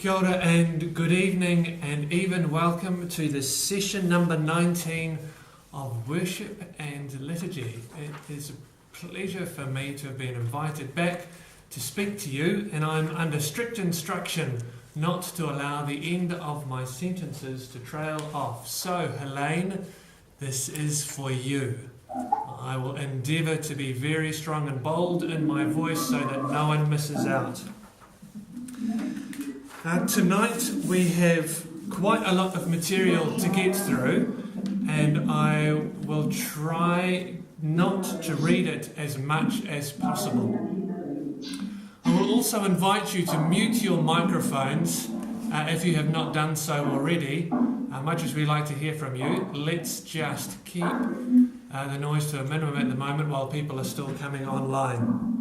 Kia ora and good evening and even welcome to this session number 19 of Worship and Liturgy. It is a pleasure for me to have been invited back to speak to you, and I'm under strict instruction not to allow the end of my sentences to trail off. So, Helene, this is for you. I will endeavour to be very strong and bold in my voice so that no one misses out. Tonight we have quite a lot of material to get through, and I will try not to read it as much as possible. I will also invite you to mute your microphones if you have not done so already. Much as we like to hear from you, let's just keep the noise to a minimum at the moment while people are still coming online.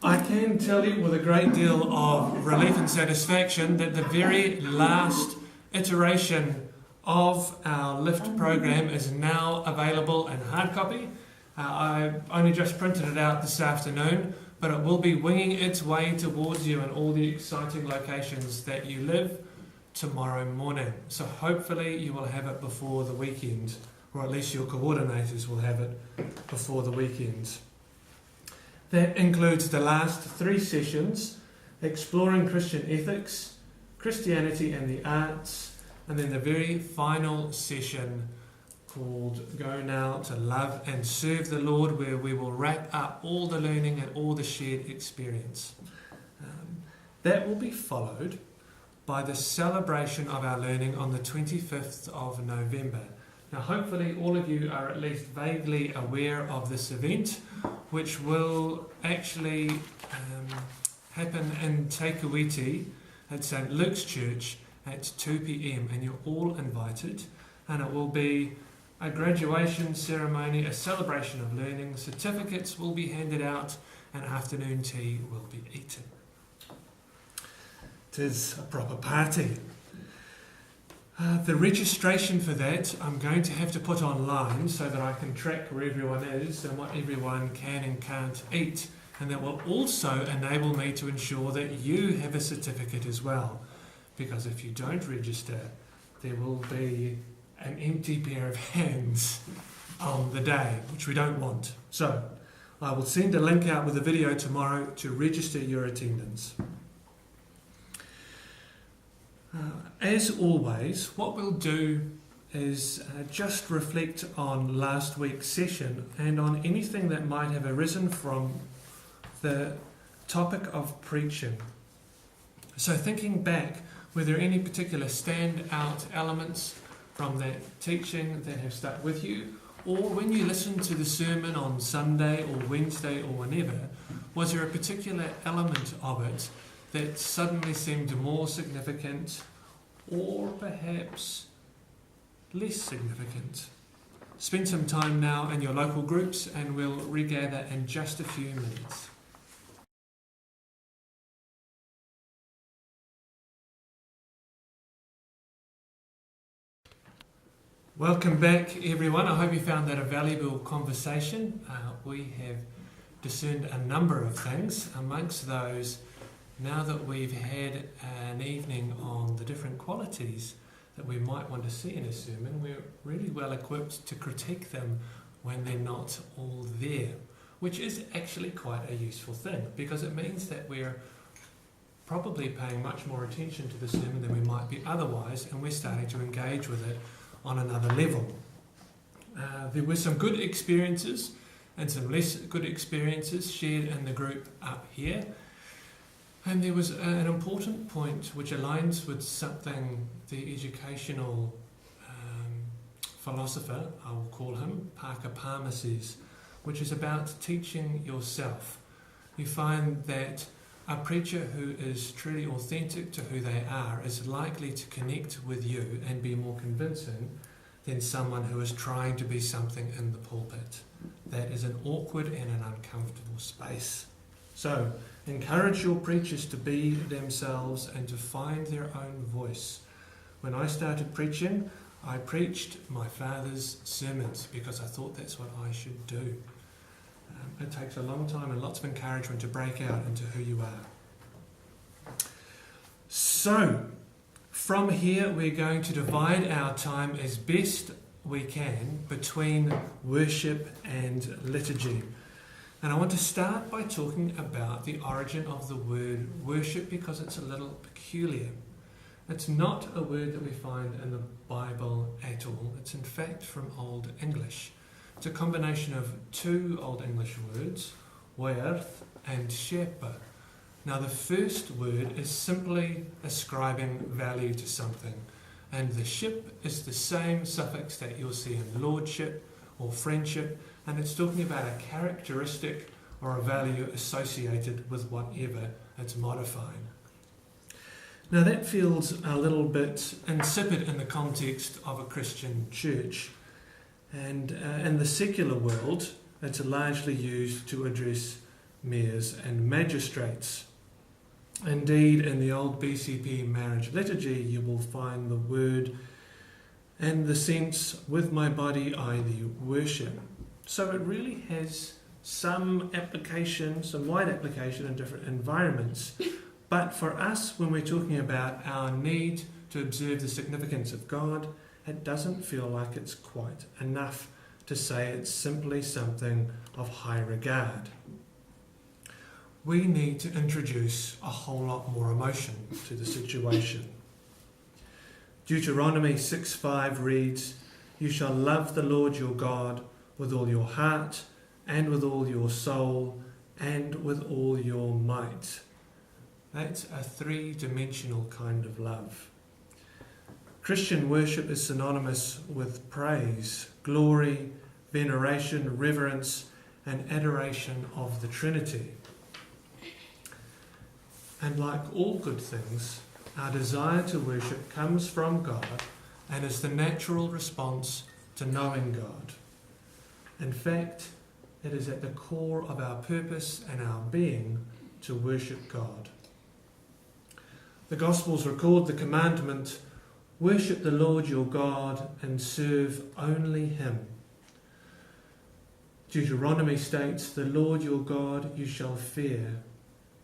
I can tell you with a great deal of relief and satisfaction that the very last iteration of our LiFT program is now available in hard copy. I only just printed it out this afternoon, but it will be winging its way towards you in all the exciting locations that you live tomorrow morning. So hopefully you will have it before the weekend, or at least your coordinators will have it before the weekend. That includes the last 3 sessions, Exploring Christian Ethics, Christianity and the Arts, and then the very final session called Go Now to Love and Serve the Lord, where we will wrap up all the learning and all the shared experience. That will be followed by the celebration of our learning on the 25th of November. Now, hopefully all of you are at least vaguely aware of this event, which will actually happen in Takewiti at St. Luke's Church at 2 p.m, and you're all invited, and it will be a graduation ceremony, a celebration of learning, certificates will be handed out, and afternoon tea will be eaten. It is a proper party. The registration for that I'm going to have to put online so that I can track where everyone is and what everyone can and can't eat, and that will also enable me to ensure that you have a certificate as well, because if you don't register there will be an empty pair of hands on the day, which we don't want. So I will send a link out with a video tomorrow to register your attendance. As always, what we'll do is just reflect on last week's session and on anything that might have arisen from the topic of preaching. So thinking back, were there any particular standout elements from that teaching that have stuck with you? Or when you listened to the sermon on Sunday or Wednesday or whenever, was there a particular element of it that suddenly seemed more significant or perhaps less significant? Spend some time now in your local groups and we'll regather in just a few minutes. Welcome back, everyone. I hope you found that a valuable conversation. We have discerned a number of things. Amongst those, now that we've had an evening on the different qualities that we might want to see in a sermon, we're really well equipped to critique them when they're not all there, which is actually quite a useful thing, because it means that we're probably paying much more attention to the sermon than we might be otherwise, and we're starting to engage with it on another level. There were some good experiences and some less good experiences shared in the group up here. And there was an important point which aligns with something the educational philosopher, I will call him, Parker Palmer, says, which is about teaching yourself. You find that a preacher who is truly authentic to who they are is likely to connect with you and be more convincing than someone who is trying to be something in the pulpit. That is an awkward and an uncomfortable space. So, encourage your preachers to be themselves and to find their own voice. When I started preaching, I preached my father's sermons because I thought that's what I should do. It takes a long time and lots of encouragement to break out into who you are. So, from here we're going to divide our time as best we can between worship and liturgy. And I want to start by talking about the origin of the word worship because it's a little peculiar. It's not a word that we find in the Bible at all. It's in fact from Old English. It's a combination of two Old English words, werth and shepa. Now the first word is simply ascribing value to something, and the ship is the same suffix that you'll see in lordship or friendship, and it's talking about a characteristic or a value associated with whatever it's modifying. Now that feels a little bit insipid in the context of a Christian church, and in the secular world it's largely used to address mayors and magistrates. Indeed, in the old BCP marriage liturgy you will find the word and the sense, with my body I thee worship. So it really has some application, some wide application in different environments. But for us, when we're talking about our need to observe the significance of God, it doesn't feel like it's quite enough to say it's simply something of high regard. We need to introduce a whole lot more emotion to the situation. Deuteronomy 6:5 reads, "You shall love the Lord your God with all your heart and with all your soul and with all your might." That's a three-dimensional kind of love. Christian worship is synonymous with praise, glory, veneration, reverence, and adoration of the Trinity. And like all good things, our desire to worship comes from God and is the natural response to knowing God. In fact, it is at the core of our purpose and our being to worship God. The Gospels record the commandment, "Worship the Lord your God and serve only him." Deuteronomy states, "The Lord your God you shall fear,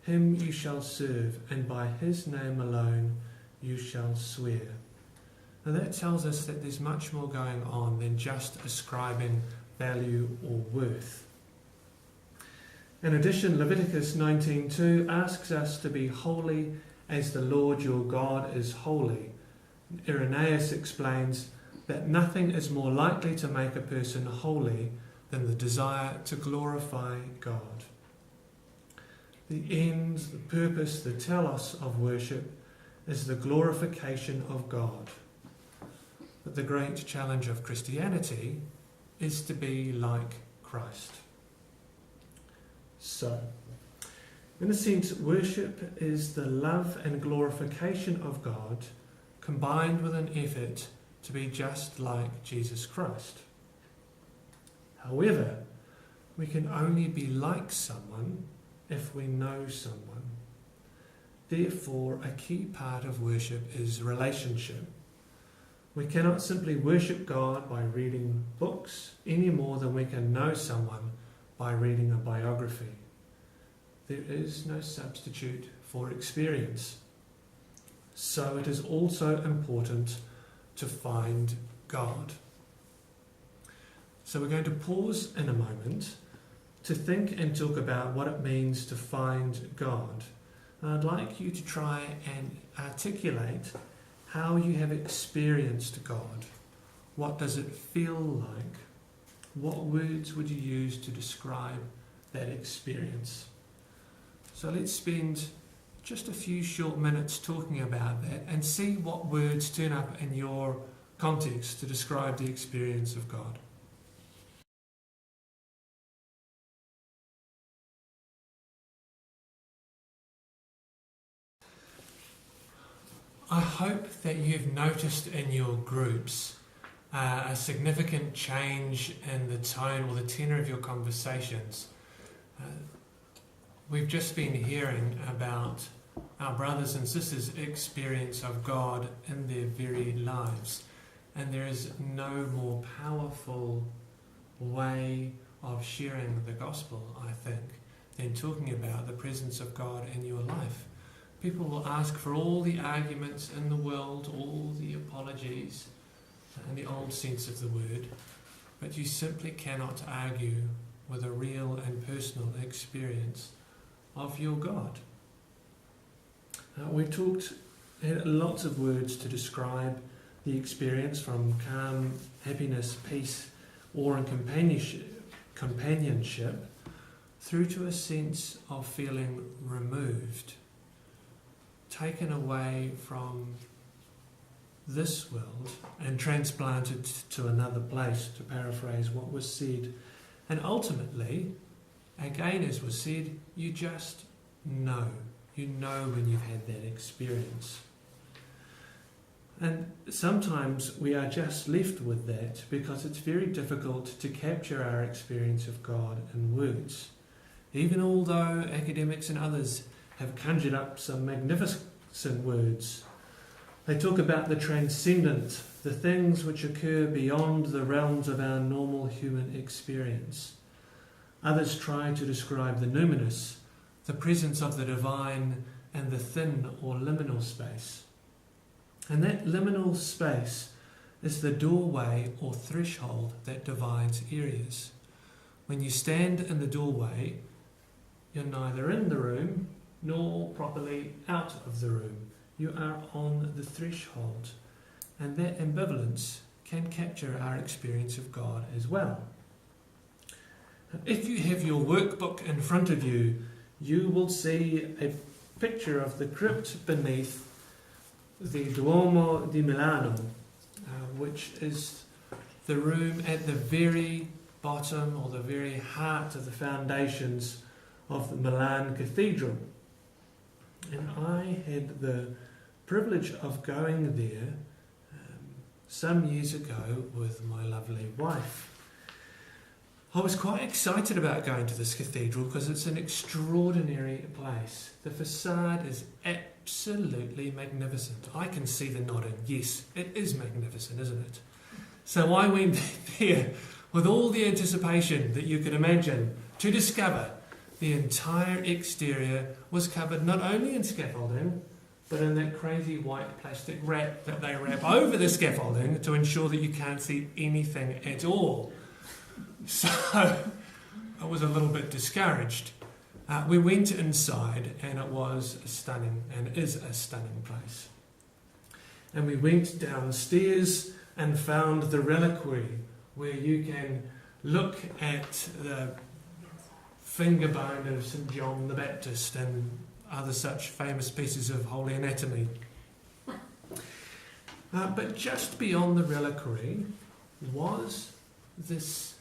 him you shall serve, and by his name alone you shall swear." Now that tells us that there's much more going on than just ascribing value or worth. In addition, Leviticus 19:2 asks us to be holy as the Lord your God is holy. Irenaeus explains that nothing is more likely to make a person holy than the desire to glorify God. The end, the purpose, the telos of worship is the glorification of God. But the great challenge of Christianity is to be like Christ. So, in a sense, worship is the love and glorification of God combined with an effort to be just like Jesus Christ. However, we can only be like someone if we know someone. Therefore, a key part of worship is relationship. We cannot simply worship God by reading books any more than we can know someone by reading a biography. There is no substitute for experience. So it is also important to find God. So we're going to pause in a moment to think and talk about what it means to find God. And I'd like you to try and articulate how you have experienced God. What does it feel like? What words would you use to describe that experience? So let's spend just a few short minutes talking about that and see what words turn up in your context to describe the experience of God. I hope that you've noticed in your groups a significant change in the tone or the tenor of your conversations. We've just been hearing about our brothers and sisters' experience of God in their very lives, and there is no more powerful way of sharing the gospel, I think, than talking about the presence of God in your life. People will ask for all the arguments in the world, all the apologies, in the old sense of the word, but you simply cannot argue with a real and personal experience of your God. We've had lots of words to describe the experience, from calm, happiness, peace, awe and companionship, through to a sense of feeling removed, taken away from this world and transplanted to another place, to paraphrase what was said. And ultimately, again as was said, you just know. You know when you've had that experience. And sometimes we are just left with that because it's very difficult to capture our experience of God in words. Even although academics and others have conjured up some magnificent words. They talk about the transcendent, the things which occur beyond the realms of our normal human experience. Others try to describe the numinous, the presence of the divine and the thin or liminal space. And that liminal space is the doorway or threshold that divides areas. When you stand in the doorway, you're neither in the room nor properly out of the room. You are on the threshold. And that ambivalence can capture our experience of God as well. If you have your workbook in front of you, you will see a picture of the crypt beneath the Duomo di Milano, which is the room at the very bottom or the very heart of the foundations of the Milan Cathedral. And I had the privilege of going there some years ago with my lovely wife. I was quite excited about going to this cathedral because it's an extraordinary place. The facade is absolutely magnificent. I can see the nodding. Yes, it is magnificent, isn't it? So I went there with all the anticipation that you could imagine to discover the entire exterior was covered not only in scaffolding, but in that crazy white plastic wrap that they wrap over the scaffolding to ensure that you can't see anything at all. So I was a little bit discouraged. We went inside and it was a stunning and is a stunning place. And we went downstairs and found the reliquary where you can look at the finger bone of St. John the Baptist and other such famous pieces of holy anatomy. But just beyond the reliquary was this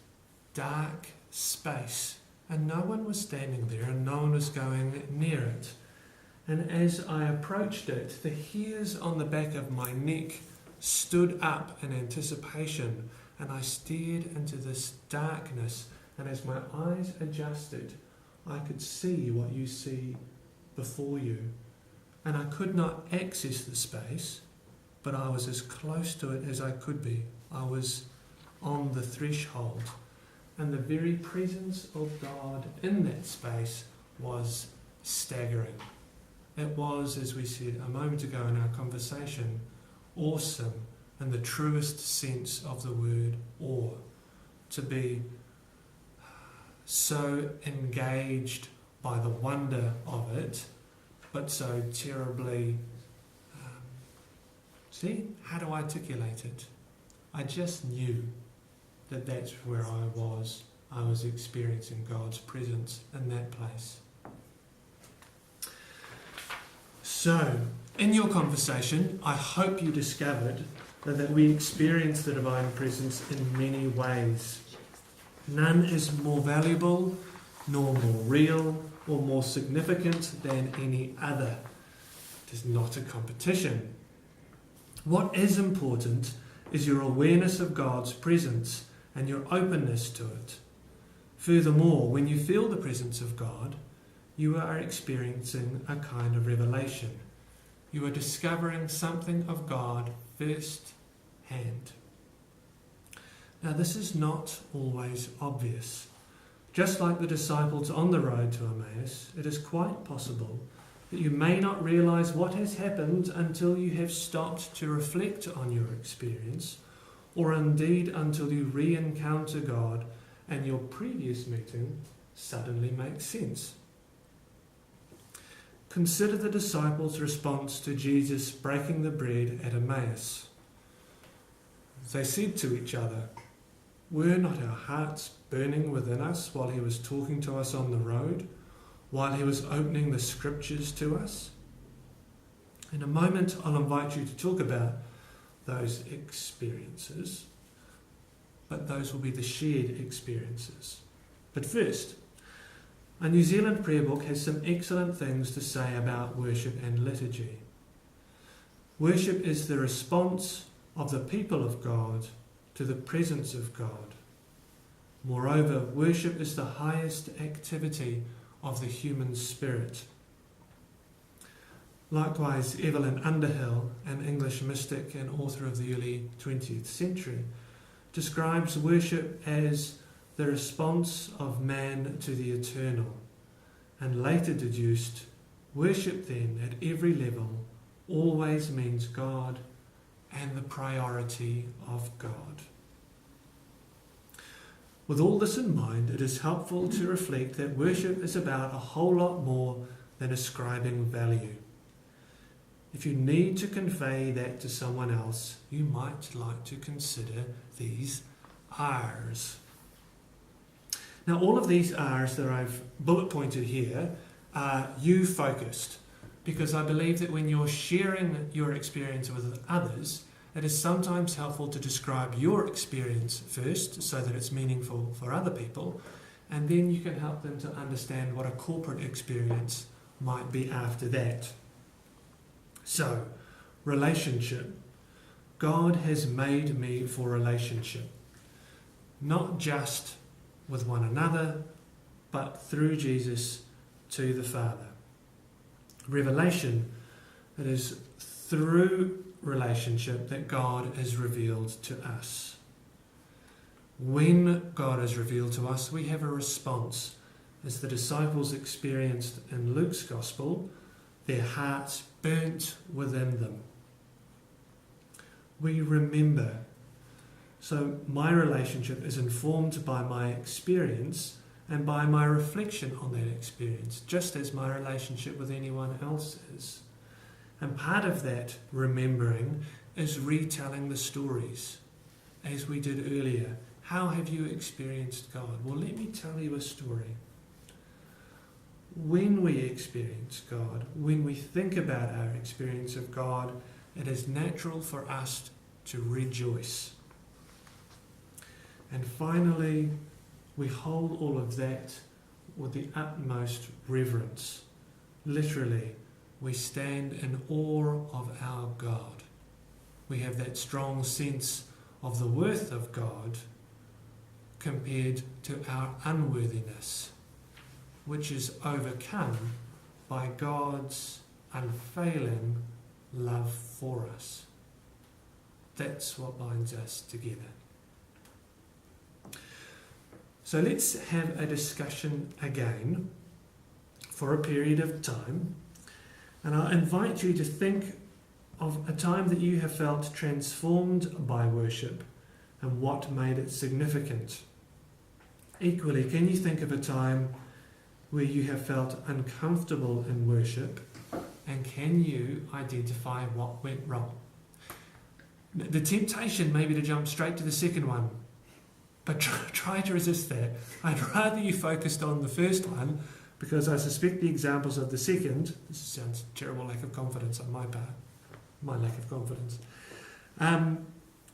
dark space, and no one was standing there and no one was going near it. And as I approached it, the hairs on the back of my neck stood up in anticipation, and I stared into this darkness, and as my eyes adjusted, I could see what you see before you. And I could not access the space, but I was as close to it as I could be. I was on the threshold. And the very presence of God in that space was staggering. It was, as we said a moment ago in our conversation, awesome in the truest sense of the word awe. To be so engaged by the wonder of it, but so terribly, how to articulate it? I just knew that that's where I was. I was experiencing God's presence in that place. So, in your conversation, I hope you discovered that we experience the divine presence in many ways. None is more valuable, nor more real, or more significant than any other. It is not a competition. What is important is your awareness of God's presence and your openness to it. Furthermore, when you feel the presence of God, you are experiencing a kind of revelation. You are discovering something of God first hand. Now, this is not always obvious. Just like the disciples on the road to Emmaus, it is quite possible that you may not realize what has happened until you have stopped to reflect on your experience, or indeed until you re-encounter God and your previous meeting suddenly makes sense. Consider the disciples' response to Jesus breaking the bread at Emmaus. They said to each other, "Were not our hearts burning within us while he was talking to us on the road, while he was opening the scriptures to us?" In a moment, I'll invite you to talk about those experiences, but those will be the shared experiences. But first, a New Zealand prayer book has some excellent things to say about worship and liturgy. Worship is the response of the people of God to the presence of God. Moreover, worship is the highest activity of the human spirit. Likewise, Evelyn Underhill, an English mystic and author of the early 20th century, describes worship as the response of man to the eternal, and later deduced, worship then at every level always means God and the priority of God. With all this in mind, it is helpful to reflect that worship is about a whole lot more than ascribing value. If you need to convey that to someone else, you might like to consider these R's. Now, all of these R's that I've bullet pointed here are you-focused, because I believe that when you're sharing your experience with others, it is sometimes helpful to describe your experience first so that it's meaningful for other people, and then you can help them to understand what a corporate experience might be after that. So, relationship. God has made me for relationship, not just with one another, but through Jesus to the Father. Revelation. It is through relationship that God is revealed to us. When God is revealed to us, we have a response. As the disciples experienced in Luke's Gospel, their hearts burnt within them. We remember. So my relationship is informed by my experience and by my reflection on that experience, just as my relationship with anyone else is. And part of that remembering is retelling the stories, as we did earlier. How have you experienced God? Well, let me tell you a story. When we experience God, when we think about our experience of God, it is natural for us to rejoice. And finally, we hold all of that with the utmost reverence. Literally, we stand in awe of our God. We have that strong sense of the worth of God compared to our unworthiness, which is overcome by God's unfailing love for us. That's what binds us together. So let's have a discussion again for a period of time. And I'll invite you to think of a time that you have felt transformed by worship and what made it significant. Equally, can you think of a time where you have felt uncomfortable in worship, and can you identify what went wrong? The temptation may be to jump straight to the second one, but try to resist that. I'd rather you focused on the first one, because I suspect the examples of the second, this sounds terrible lack of confidence on my part, my lack of confidence.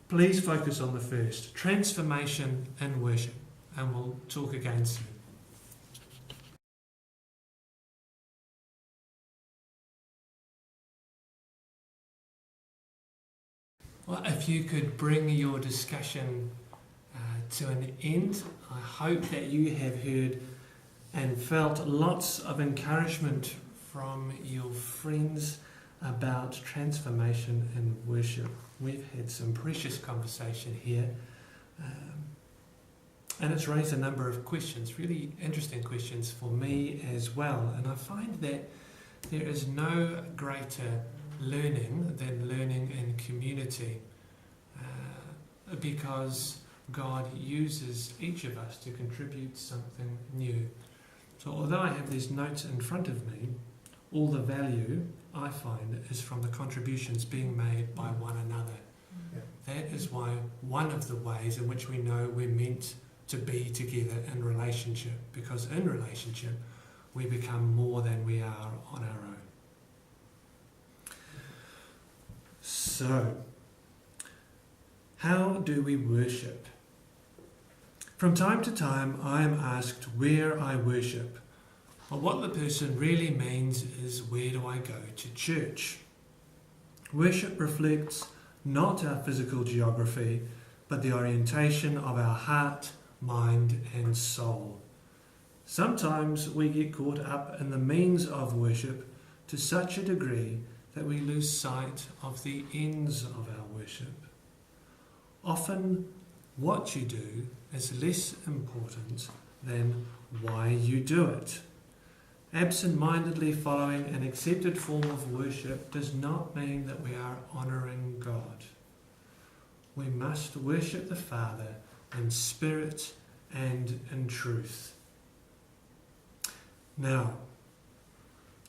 Please focus on the first, transformation in worship, and we'll talk again soon. Well, if you could bring your discussion to an end, I hope that you have heard and felt lots of encouragement from your friends about transformation in worship. We've had some precious conversation here, and it's raised a number of questions, really interesting questions for me as well. And I find that there is no greater learning than learning in community, because God uses each of us to contribute something new. So although I have these notes in front of me, all the value I find is from the contributions being made by one another. Yeah. That is why one of the ways in which we know we're meant to be together in relationship, because in relationship we become more than we are on our own. So, how do we worship? From time to time I am asked where I worship. Well, what the person really means is, where do I go to church? Worship reflects not our physical geography, but the orientation of our heart, mind and soul. Sometimes we get caught up in the means of worship to such a degree that we lose sight of the ends of our worship. Often what you do is less important than why you do it. Absent-mindedly following an accepted form of worship does not mean that we are honouring God. We must worship the Father in spirit and in truth. Now,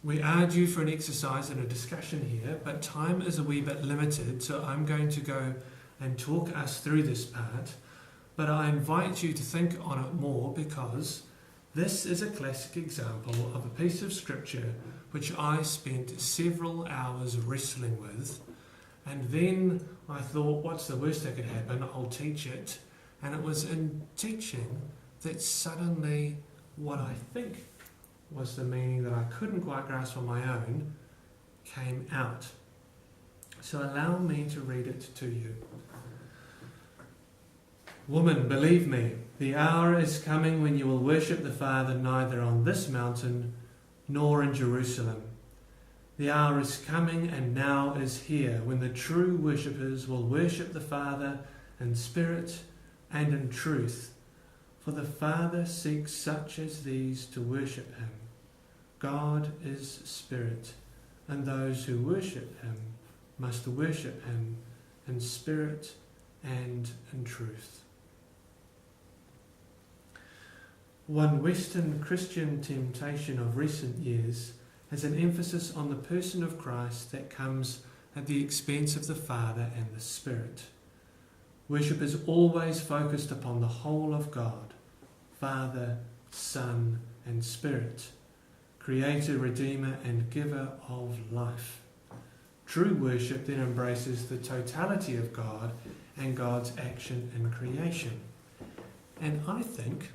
we are due for an exercise and a discussion here, but time is a wee bit limited, so I'm going to go and talk us through this part, but I invite you to think on it more, because this is a classic example of a piece of scripture which I spent several hours wrestling with, and then I thought, what's the worst that could happen? I'll teach it. And it was in teaching that suddenly what I think was the meaning that I couldn't quite grasp on my own came out. So allow me to read it to you. Woman, believe me, the hour is coming when you will worship the Father neither on this mountain nor in Jerusalem. The hour is coming and now is here when the true worshippers will worship the Father in spirit and in truth. For the Father seeks such as these to worship him. God is spirit, and those who worship him must worship him in spirit and in truth. One Western Christian temptation of recent years has an emphasis on the person of Christ that comes at the expense of the Father and the Spirit. Worship is always focused upon the whole of God, Father, Son, and Spirit, Creator, Redeemer, and Giver of life. True worship then embraces the totality of God and God's action in creation. And I think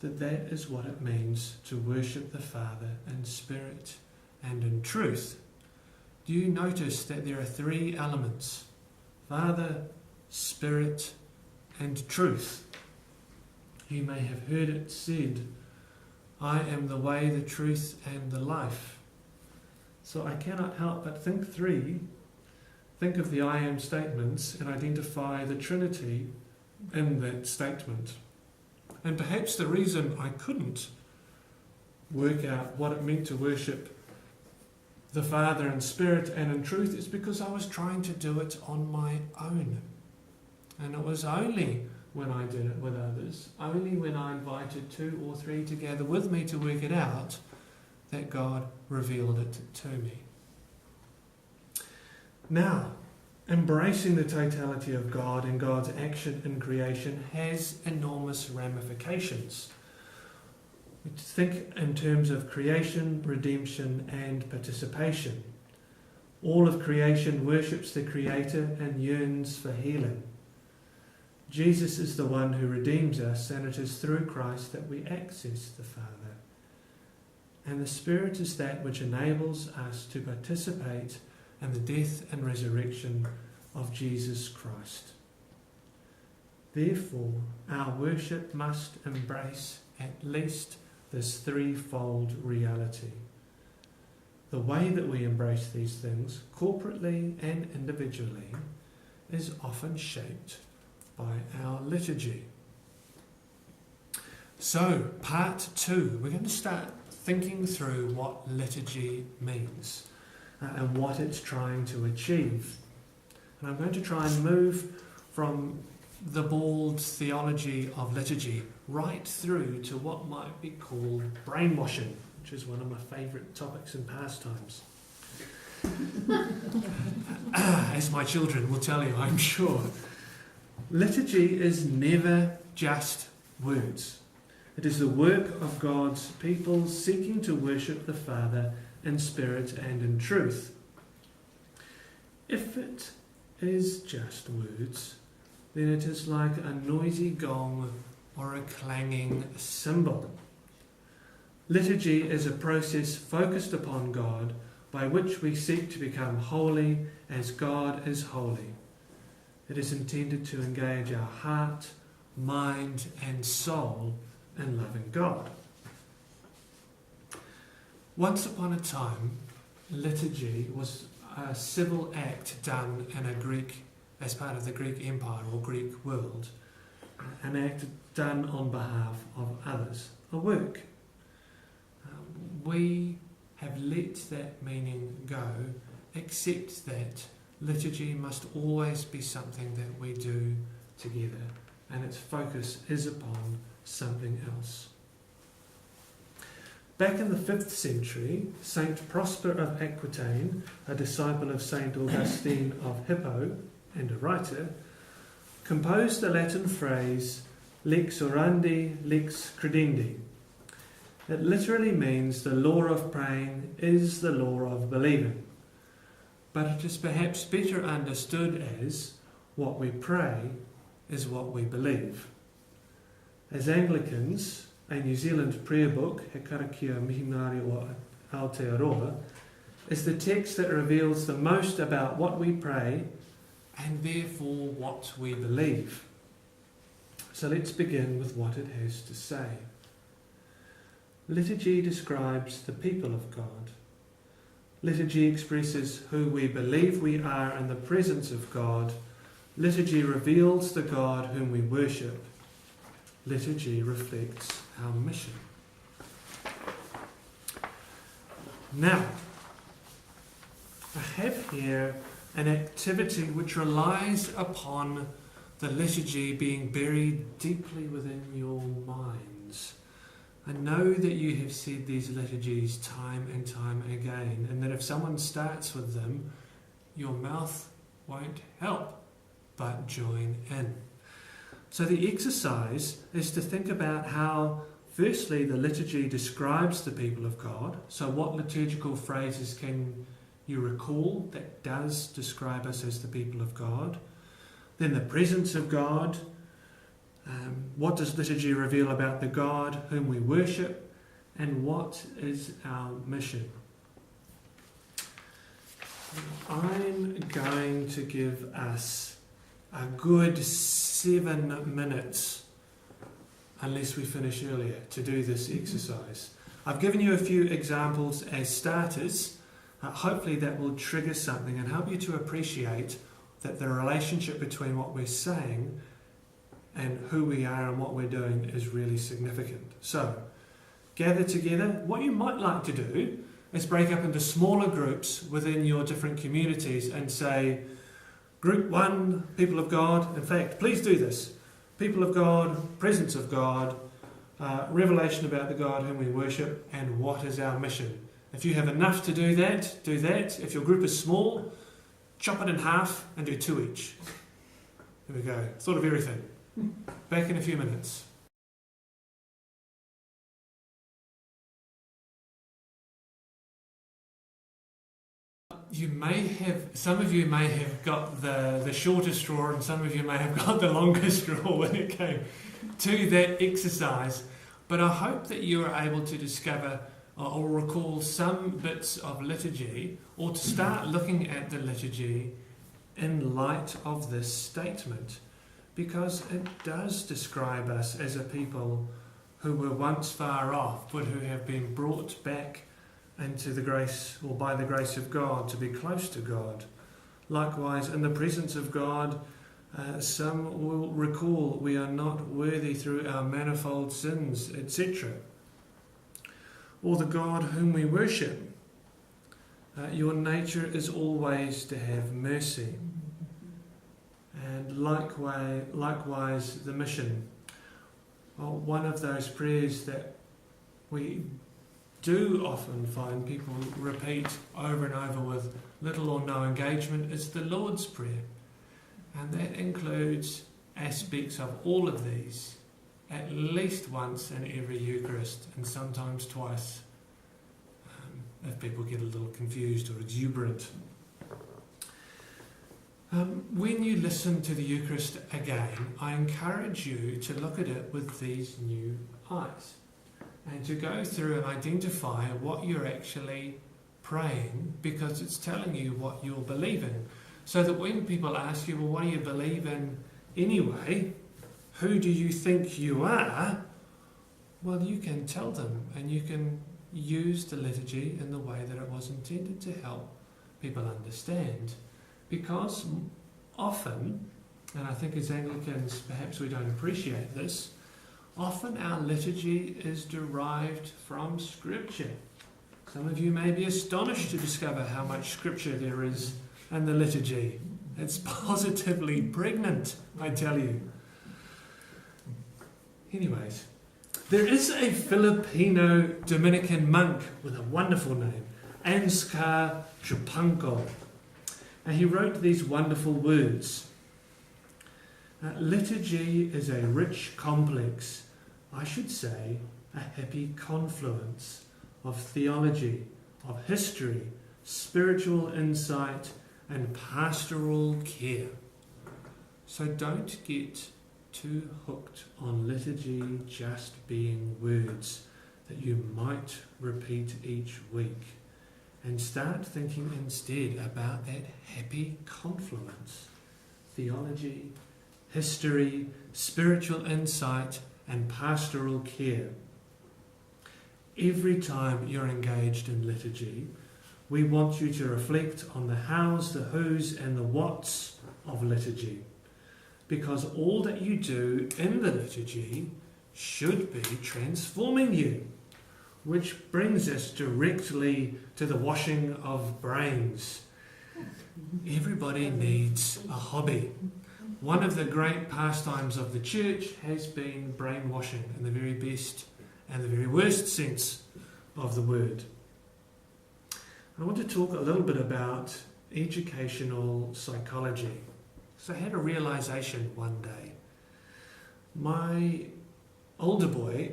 that is what it means to worship the Father in spirit and in truth. Do you notice that there are three elements? Father, Spirit, and truth. You may have heard it said, I am the way, the truth, and the life. So I cannot help but think of the I am statements and identify the Trinity in that statement. And perhaps the reason I couldn't work out what it meant to worship the Father in spirit and in truth is because I was trying to do it on my own. And it was only when I did it with others, only when I invited 2 or 3 to gather with me to work it out, that God revealed it to me. Now, embracing the totality of God and God's action in creation has enormous ramifications. We think in terms of creation, redemption, and participation. All of creation worships the Creator and yearns for healing. Jesus is the one who redeems us, and it is through Christ that we access the Father. And the Spirit is that which enables us to participate in the death and resurrection of Jesus Christ. Therefore, our worship must embrace at least this threefold reality. The way that we embrace these things, corporately and individually, is often shaped by our liturgy. So, part 2, we're going to start thinking through what liturgy means and what it's trying to achieve. And I'm going to try and move from the bald theology of liturgy right through to what might be called brainwashing, which is one of my favourite topics and pastimes. As my children will tell you, I'm sure. Liturgy is never just words. It is the work of God's people seeking to worship the Father in spirit and in truth. If it is just words, then it is like a noisy gong or a clanging cymbal. Liturgy is a process focused upon God by which we seek to become holy as God is holy. It is intended to engage our heart, mind and soul in loving God. Once upon a time, liturgy was a civil act done in a Greek, as part of the Greek Empire or Greek world, an act done on behalf of others, a work. We have let that meaning go, except that liturgy must always be something that we do together, and its focus is upon something else. Back in the 5th century, Saint Prosper of Aquitaine, a disciple of Saint Augustine of Hippo and a writer, composed the Latin phrase lex orandi, lex credendi. It literally means the law of praying is the law of believing. But it is perhaps better understood as what we pray is what we believe. As Anglicans, a New Zealand prayer book, He Karakia Mihinari o Aotearoa, is the text that reveals the most about what we pray and therefore what we believe. So let's begin with what it has to say. Liturgy describes the people of God. Liturgy expresses who we believe we are in the presence of God. Liturgy reveals the God whom we worship. Liturgy reflects our mission. Now, I have here an activity which relies upon the liturgy being buried deeply within your minds. I know that you have said these liturgies time and time again, and that if someone starts with them, your mouth won't help but join in. So the exercise is to think about how, firstly, the liturgy describes the people of God. So what liturgical phrases can you recall that does describe us as the people of God? Then the presence of God. What does liturgy reveal about the God whom we worship? And what is our mission? I'm going to give us a good 7 minutes, unless we finish earlier, to do this exercise. I've given you a few examples as starters. Hopefully that will trigger something and help you to appreciate that the relationship between what we're saying and who we are and what we're doing is really significant. So, gather together. What you might like to do is break up into smaller groups within your different communities and say, Group 1, people of God. In fact, please do this. People of God, presence of God, revelation about the God whom we worship, and what is our mission. If you have enough to do that, do that. If your group is small, chop it in half and do 2 each. There we go. Thought of everything. Back in a few minutes. Some of you may have got the shorter straw and some of you may have got the longer straw when it came to that exercise. But I hope that you are able to discover or recall some bits of liturgy, or to start looking at the liturgy in light of this statement, because it does describe us as a people who were once far off, but who have been brought back into the grace, or by the grace of God, to be close to God. Likewise, in the presence of God, some will recall we are not worthy through our manifold sins, etc. or the God whom we worship. Your nature is always to have mercy. And likewise the mission. Well, one of those prayers that we do often find people repeat over and over with little or no engagement is the Lord's Prayer. And that includes aspects of all of these at least once in every Eucharist, and sometimes twice if people get a little confused or exuberant. When you listen to the Eucharist again, I encourage you to look at it with these new eyes and to go through and identify what you're actually praying, because it's telling you what you're believing. So that when people ask you, well, what do you believe in anyway? Who do you think you are? Well, you can tell them, and you can use the liturgy in the way that it was intended to help people understand. Because often, and I think as Anglicans perhaps we don't appreciate this, often our liturgy is derived from Scripture. Some of you may be astonished to discover how much Scripture there is in the liturgy. It's positively pregnant, I tell you. Anyways, there is a Filipino Dominican monk with a wonderful name, Ansgar Chupanko. And he wrote these wonderful words. Liturgy is a rich complex, I should say, a happy confluence of theology, of history, spiritual insight, and pastoral care. So don't get too hooked on liturgy just being words that you might repeat each week, and start thinking instead about that happy confluence: theology, history, spiritual insight, and pastoral care. Every time you're engaged in liturgy, we want you to reflect on the hows, the whos, and the whats of liturgy, because all that you do in the liturgy should be transforming you. Which brings us directly to the washing of brains. Everybody needs a hobby. One of the great pastimes of the church has been brainwashing in the very best and the very worst sense of the word. I want to talk a little bit about educational psychology. So I had a realization one day. My older boy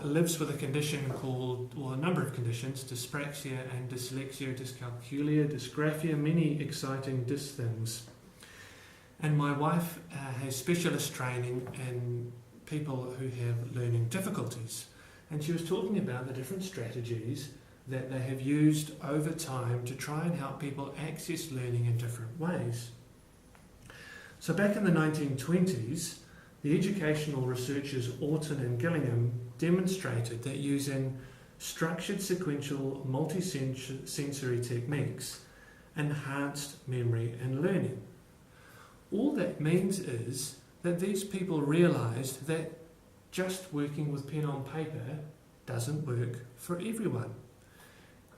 lives with a condition called, well, a number of conditions: dyspraxia and dyslexia, dyscalculia, dysgraphia, many exciting dys things. And my wife has specialist training in people who have learning difficulties. And she was talking about the different strategies that they have used over time to try and help people access learning in different ways. So back in the 1920s, the educational researchers Orton and Gillingham demonstrated that using structured sequential multi-sensory techniques enhanced memory and learning. All that means is that these people realised that just working with pen on paper doesn't work for everyone.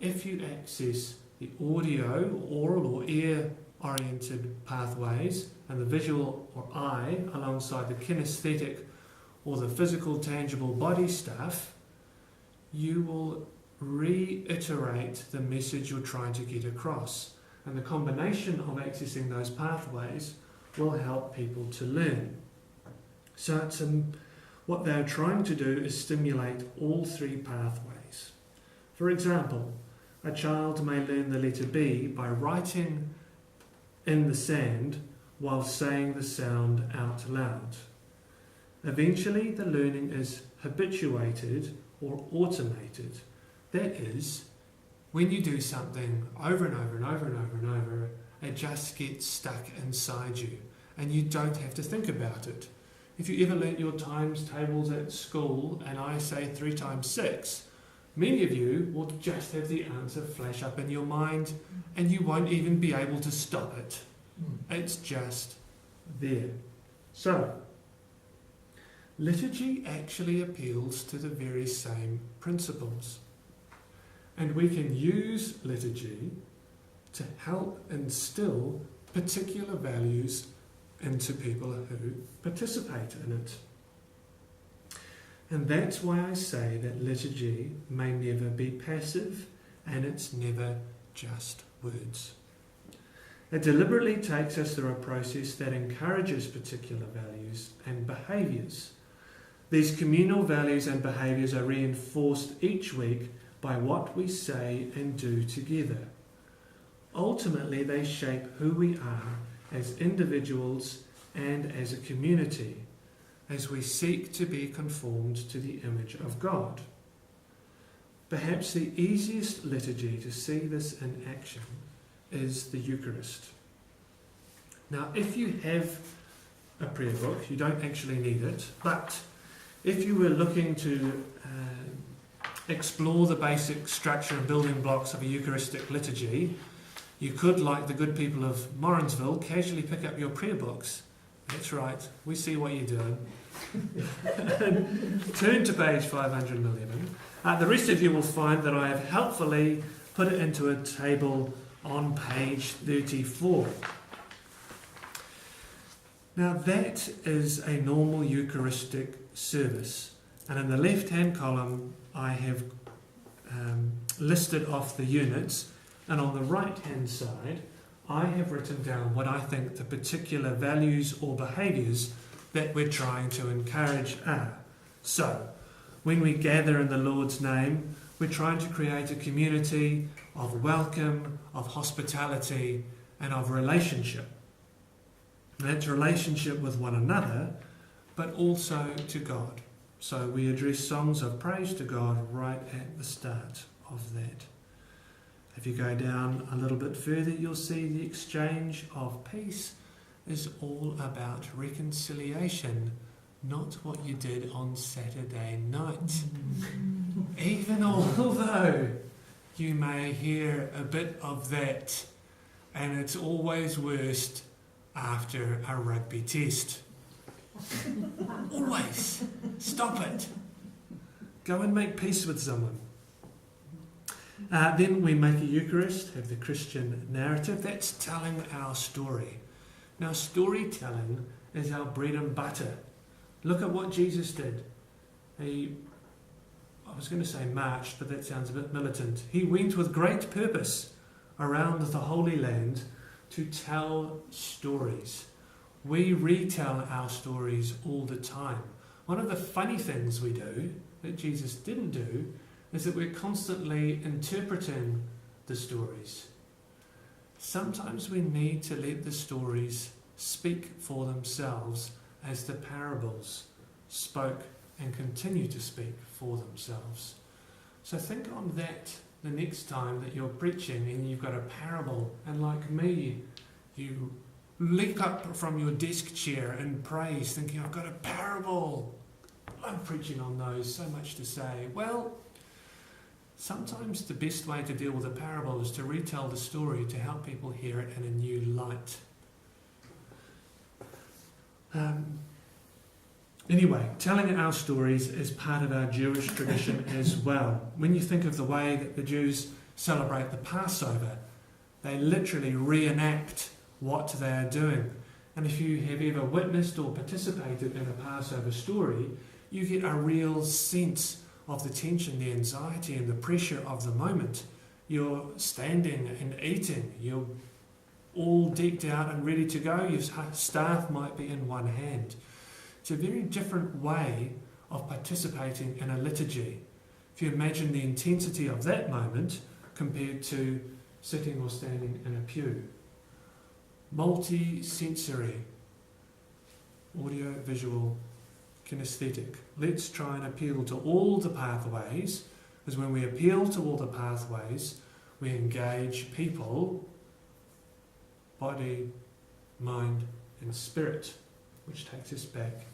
If you access the audio, oral or ear-oriented pathways and the visual or eye alongside the kinesthetic or the physical tangible body stuff, you will reiterate the message you're trying to get across. And the combination of accessing those pathways will help people to learn. So it's what they're trying to do is stimulate all three pathways. For example, a child may learn the letter B by writing in the sand while saying the sound out loud. Eventually, the learning is habituated or automated. That is, when you do something over and over and over and over and over, it just gets stuck inside you and you don't have to think about it. If you ever learnt your times tables at school and I say 3 times 6, many of you will just have the answer flash up in your mind and you won't even be able to stop it. It's just there. So, liturgy actually appeals to the very same principles. And we can use liturgy to help instill particular values into people who participate in it. And that's why I say that liturgy may never be passive, and it's never just words. It deliberately takes us through a process that encourages particular values and behaviours. These communal values and behaviours are reinforced each week by what we say and do together. Ultimately, they shape who we are as individuals and as a community, as we seek to be conformed to the image of God. Perhaps the easiest liturgy to see this in action is the Eucharist. Now, if you have a prayer book, you don't actually need it, but if you were looking to explore the basic structure and building blocks of a Eucharistic liturgy, you could, like the good people of Morrinsville, casually pick up your prayer books. That's right, we see what you're doing. Turn to page 511. The rest of you will find that I have helpfully put it into a table on page 34. Now that is a normal Eucharistic service, and in the left-hand column I have listed off the units, and on the right-hand side I have written down what I think the particular values or behaviours that we're trying to encourage are. So, when we gather in the Lord's name, we're trying to create a community of welcome, of hospitality, and of relationship. And that's relationship with one another, but also to God. So we address songs of praise to God right at the start of that. If you go down a little bit further, you'll see the exchange of peace is all about reconciliation, not what you did on Saturday night. Even although you may hear a bit of that, and it's always worst after a rugby test. Always. Stop it. Go and make peace with someone. Then we make a Eucharist, have the Christian narrative. That's telling our story. Now, storytelling is our bread and butter. Look at what Jesus did. I was going to say marched, but that sounds a bit militant. He went with great purpose around the Holy Land to tell stories. We retell our stories all the time. One of the funny things we do, that Jesus didn't do, is that we're constantly interpreting the stories. Sometimes we need to let the stories speak for themselves as the parables spoke and continue to speak for themselves. So think on that the next time that you're preaching and you've got a parable, and like me, you leap up from your desk chair in praise thinking, I've got a parable. I'm preaching on those, so much to say. Well, sometimes the best way to deal with a parable is to retell the story to help people hear it in a new light. Anyway, telling our stories is part of our Jewish tradition as well. When you think of the way that the Jews celebrate the Passover, they literally reenact what they are doing. And if you have ever witnessed or participated in a Passover story, you get a real sense of the tension, the anxiety and the pressure of the moment. You're standing and eating. You're all decked out and ready to go. Your staff might be in one hand. It's a very different way of participating in a liturgy. If you imagine the intensity of that moment compared to sitting or standing in a pew. Multi-sensory, audio, visual, kinesthetic. Let's try and appeal to all the pathways, because when we appeal to all the pathways, we engage people, body, mind and spirit, which takes us back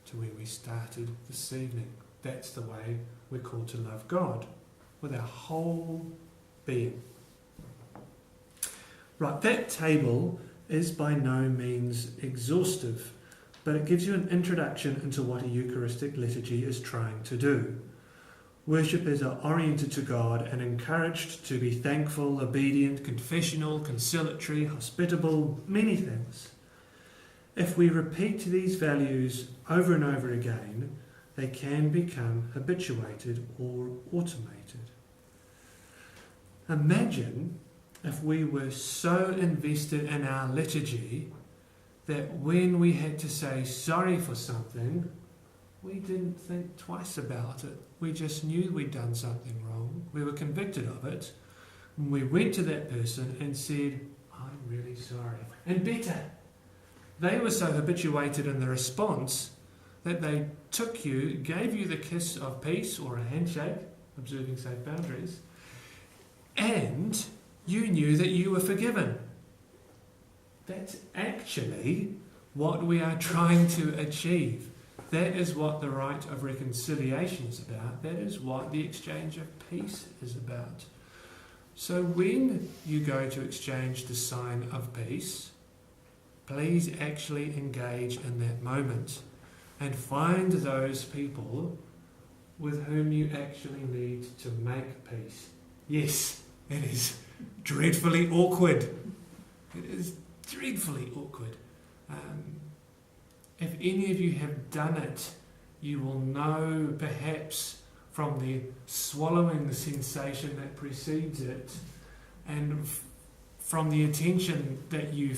to where we started this evening. That's the way we're called to love God, with our whole being. Right, that table is by no means exhaustive, but it gives you an introduction into what a Eucharistic liturgy is trying to do. Worshippers are oriented to God and encouraged to be thankful, obedient, confessional, conciliatory, hospitable, many things. If we repeat these values over and over again, they can become habituated or automated. Imagine if we were so invested in our liturgy that when we had to say sorry for something, we didn't think twice about it. We just knew we'd done something wrong. We were convicted of it. And we went to that person and said, I'm really sorry. And better, they were so habituated in the response that they took you, gave you the kiss of peace or a handshake, observing safe boundaries, and you knew that you were forgiven. That's actually what we are trying to achieve. That is what the rite of reconciliation is about. That is what the exchange of peace is about. So when you go to exchange the sign of peace, please actually engage in that moment and find those people with whom you actually need to make peace. Yes, it is dreadfully awkward. It is dreadfully awkward. If any of you have done it, you will know perhaps from the swallowing sensation that precedes it and from the attention that you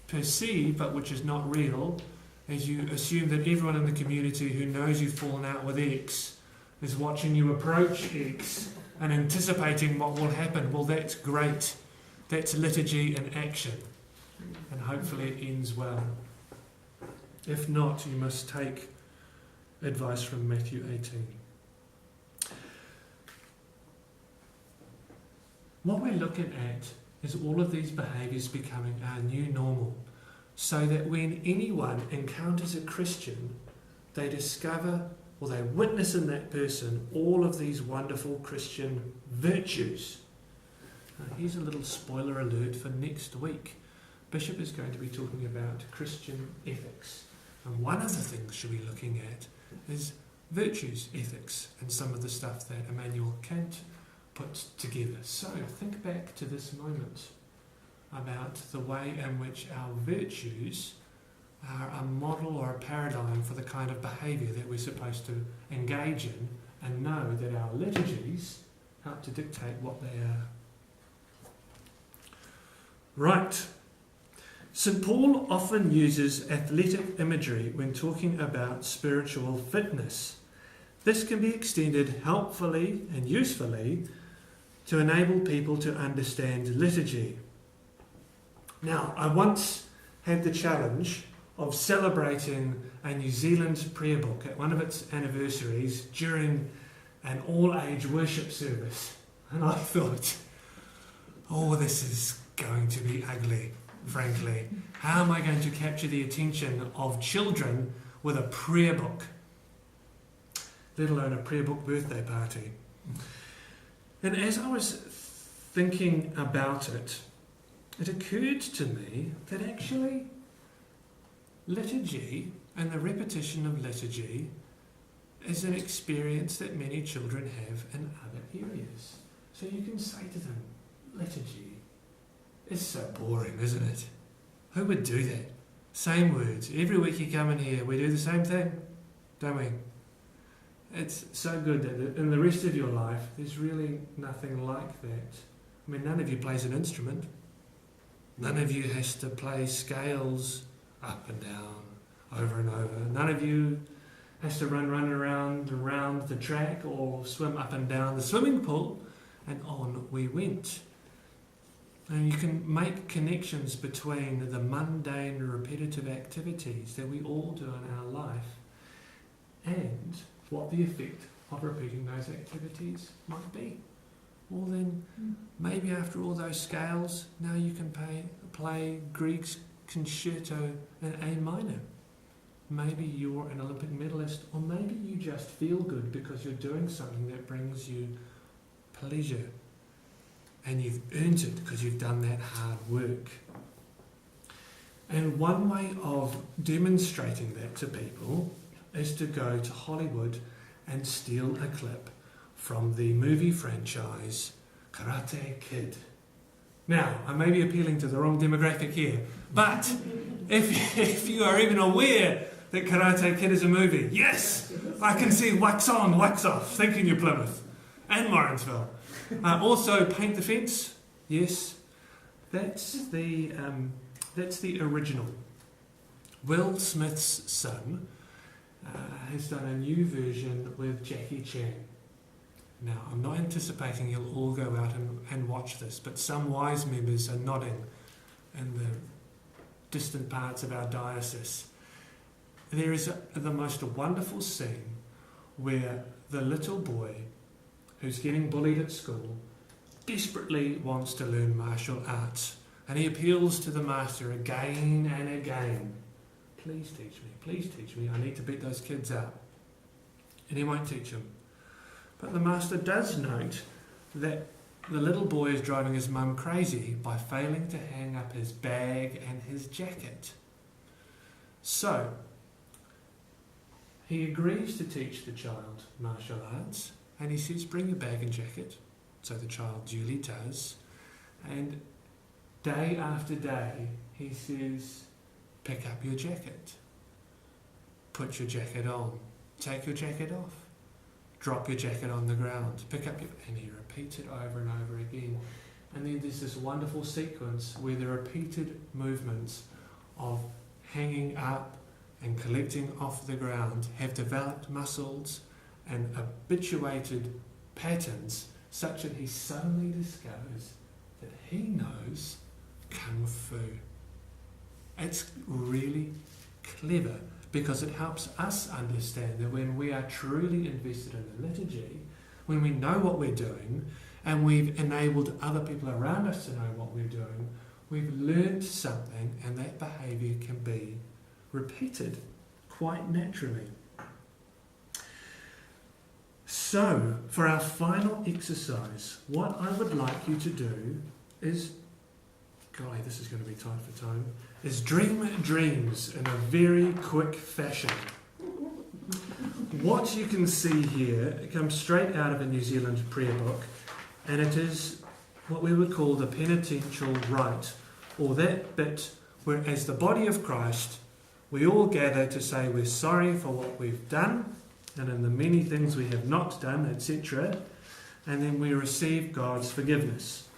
perceive but which is not real, as you assume that everyone in the community who knows you've fallen out with X is watching you approach X and anticipating what will happen. Well, that's great. That's liturgy in action. And hopefully it ends well. If not, you must take advice from Matthew 18. What we're looking at is all of these behaviours becoming our new normal, so that when anyone encounters a Christian, they discover or they witness in that person all of these wonderful Christian virtues. Now, here's a little spoiler alert for next week. Bishop is going to be talking about Christian ethics. And one of the things she'll be looking at is virtues ethics and some of the stuff that Immanuel Kant put together. So think back to this moment about the way in which our virtues are a model or a paradigm for the kind of behaviour that we're supposed to engage in, and know that our liturgies help to dictate what they are. Right. St. Paul often uses athletic imagery when talking about spiritual fitness. This can be extended helpfully and usefully to enable people to understand liturgy. Now, I once had the challenge of celebrating a New Zealand prayer book at one of its anniversaries during an all-age worship service. And I thought, oh, this is going to be ugly. Frankly, how am I going to capture the attention of children with a prayer book, let alone a prayer book birthday party? And as I was thinking about it, it occurred to me that actually liturgy and the repetition of liturgy is an experience that many children have in other areas. So you can say to them, liturgy, it's so boring, isn't it? Who would do that? Same words. Every week you come in here, we do the same thing, don't we? It's so good that in the rest of your life, there's really nothing like that. I mean, none of you plays an instrument. None of you has to play scales up and down, over and over. None of you has to run around the track or swim up and down the swimming pool. And on we went. And you can make connections between the mundane, repetitive activities that we all do in our life and what the effect of repeating those activities might be. Well then, maybe after all those scales, now you can play Grieg's concerto in A minor. Maybe you're an Olympic medalist, or maybe you just feel good because you're doing something that brings you pleasure. And you've earned it because you've done that hard work. And one way of demonstrating that to people is to go to Hollywood and steal a clip from the movie franchise Karate Kid. Now, I may be appealing to the wrong demographic here, but if you are even aware that Karate Kid is a movie, yes, I can see wax on, wax off. Thank you, New Plymouth and Morrinsville. Also, Paint the Fence, yes, that's the original. Will Smith's son has done a new version with Jackie Chan. Now, I'm not anticipating you'll all go out and watch this, but some wise members are nodding in the distant parts of our diocese. There is the most wonderful scene where the little boy who's getting bullied at school desperately wants to learn martial arts, and he appeals to the master again and again. Please teach me, I need to beat those kids up. And he won't teach him. But the master does note that the little boy is driving his mum crazy by failing to hang up his bag and his jacket. So, he agrees to teach the child martial arts, and he says, bring your bag and jacket. So the child duly does. And day after day, he says, pick up your jacket. Put your jacket on. Take your jacket off. Drop your jacket on the ground. Pick up your... And he repeats it over and over again. And then there's this wonderful sequence where the repeated movements of hanging up and collecting off the ground have developed muscles and habituated patterns such that he suddenly discovers that he knows Kung Fu. It's really clever because it helps us understand that when we are truly invested in the liturgy, when we know what we're doing and we've enabled other people around us to know what we're doing, we've learned something, and that behaviour can be repeated quite naturally. So, for our final exercise, what I would like you to do is, golly, this is going to be tight for time, is dream dreams in a very quick fashion. What you can see here, it comes straight out of a New Zealand prayer book, and it is what we would call the penitential rite, or that bit where, as the body of Christ, we all gather to say we're sorry for what we've done, and in the many things we have not done, etc., and then we receive God's forgiveness.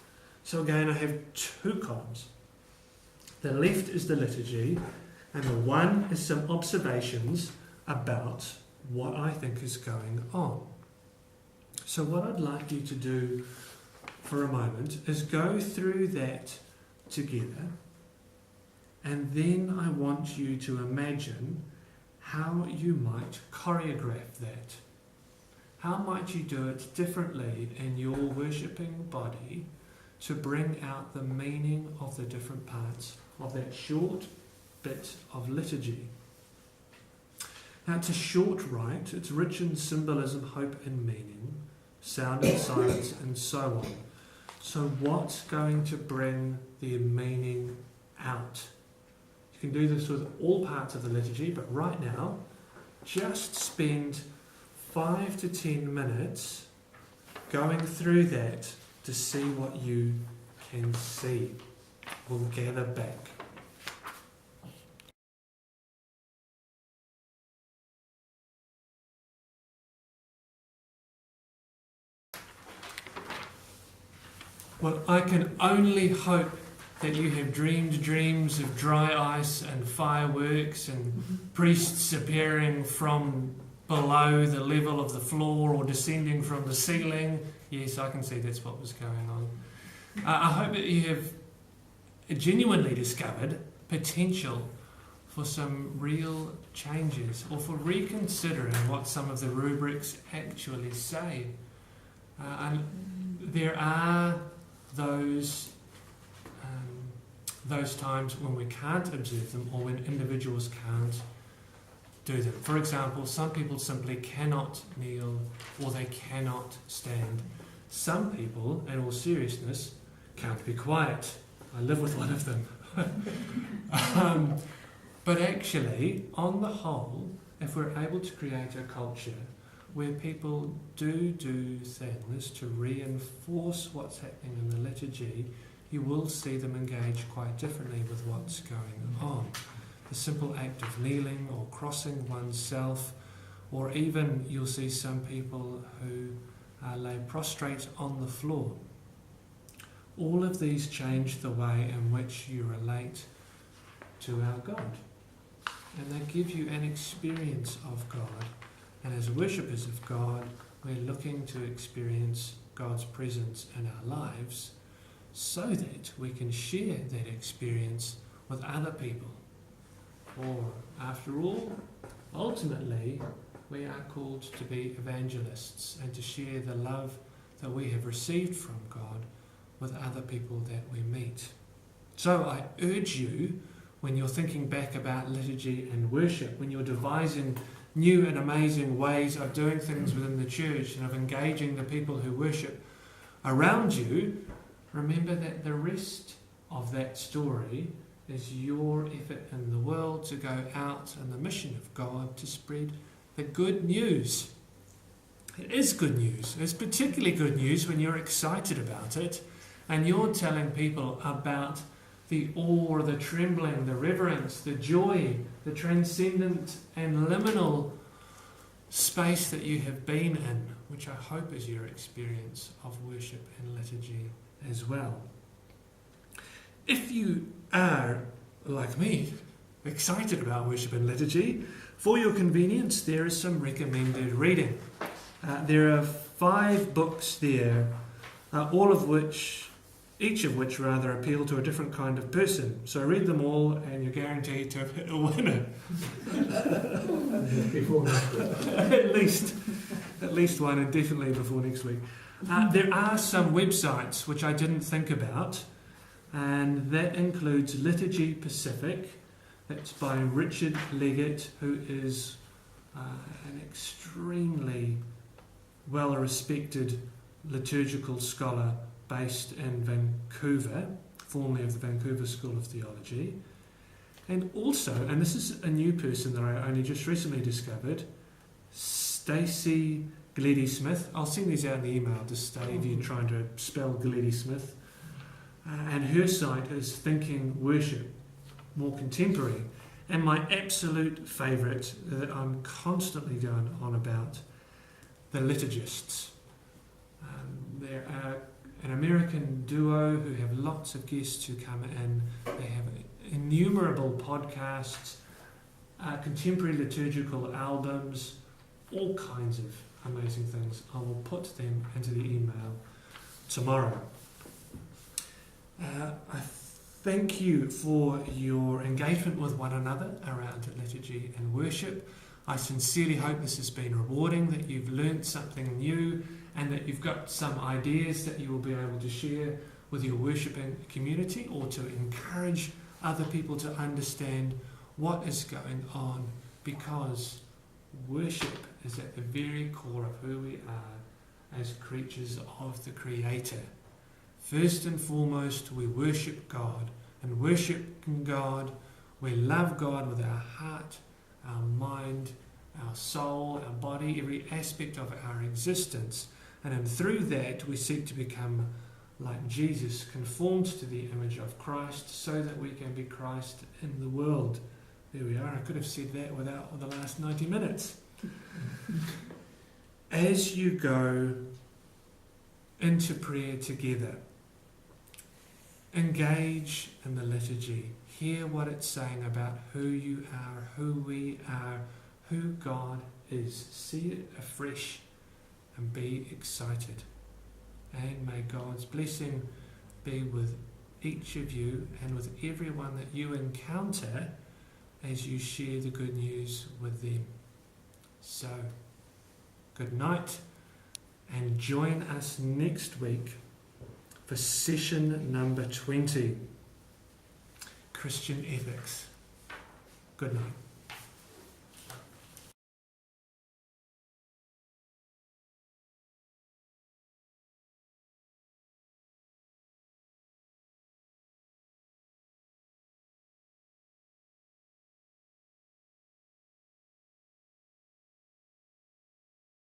So again, I have two columns. The left is the liturgy, and the one is some observations about what I think is going on. So what I'd like you to do for a moment is go through that together, and then I want you to imagine how you might choreograph that. How might you do it differently in your worshipping body to bring out the meaning of the different parts of that short bit of liturgy? Now, it's a short rite. It's rich in symbolism, hope and meaning, sound and silence, and so on. So what's going to bring the meaning out? You can do this with all parts of the liturgy, but right now, just spend 5 to 10 minutes going through that to see what you can see. We'll gather back. Well, I can only hope that you have dreamed dreams of dry ice and fireworks and priests appearing from below the level of the floor or descending from the ceiling. Yes, I can see that's what was going on. I hope that you have genuinely discovered potential for some real changes, or for reconsidering what some of the rubrics actually say. And there are those times when we can't observe them, or when individuals can't do them. For example, some people simply cannot kneel, or they cannot stand. Some people, in all seriousness, can't be quiet. I live with one of them. But actually, on the whole, if we're able to create a culture where people do things to reinforce what's happening in the liturgy, you will see them engage quite differently with what's going on. The simple act of kneeling or crossing oneself, or even you'll see some people who lay prostrate on the floor. All of these change the way in which you relate to our God. And they give you an experience of God. And as worshippers of God, we're looking to experience God's presence in our lives so that we can share that experience with other people. For, after all, ultimately, we are called to be evangelists and to share the love that we have received from God with other people that we meet. So I urge you, when you're thinking back about liturgy and worship, when you're devising new and amazing ways of doing things within the church and of engaging the people who worship around you, remember that the rest of that story is your effort in the world to go out in the mission of God to spread the good news. It is good news. It's particularly good news when you're excited about it and you're telling people about the awe, the trembling, the reverence, the joy, the transcendent and liminal space that you have been in, which I hope is your experience of worship and liturgy as well. If you are, like me, excited about worship and liturgy, for your convenience, there is some recommended reading. There are 5 books there, each of which rather appeal to a different kind of person. So read them all and you're guaranteed to have hit a winner. Before next week. At least one, and definitely before next week. There are some websites which I didn't think about, and that includes Liturgy Pacific. That's by Richard Leggett, who is an extremely well-respected liturgical scholar based in Vancouver, formerly of the Vancouver School of Theology. And also, and this is a new person that I only just recently discovered, Stacey Gleddy-Smith. I'll send these out in the email to save you trying to spell Gleddy-Smith. And her site is Thinking Worship, more contemporary. And my absolute favourite that I'm constantly going on about, the Liturgists. There are an American duo who have lots of guests who come in. They have innumerable podcasts, contemporary liturgical albums, all kinds of amazing things. I will put them into the email tomorrow. I thank you for your engagement with one another around liturgy and worship. I sincerely hope this has been rewarding, that you've learnt something new and that you've got some ideas that you will be able to share with your worshiping community, or to encourage other people to understand what is going on, because worship is at the very core of who we are as creatures of the Creator. First and foremost, we worship God, and worshiping God, we love God with our heart, our mind, our soul, our body, every aspect of our existence. And through that, we seek to become like Jesus, conformed to the image of Christ, so that we can be Christ in the world. There we are. I could have said that without the last 90 minutes. As you go into prayer together, engage in the liturgy. Hear what it's saying about who you are, who we are, who God is. See it afresh and be excited. And may God's blessing be with each of you and with everyone that you encounter as you share the good news with them. So, good night, and join us next week for session number 20, Christian Ethics. Good night.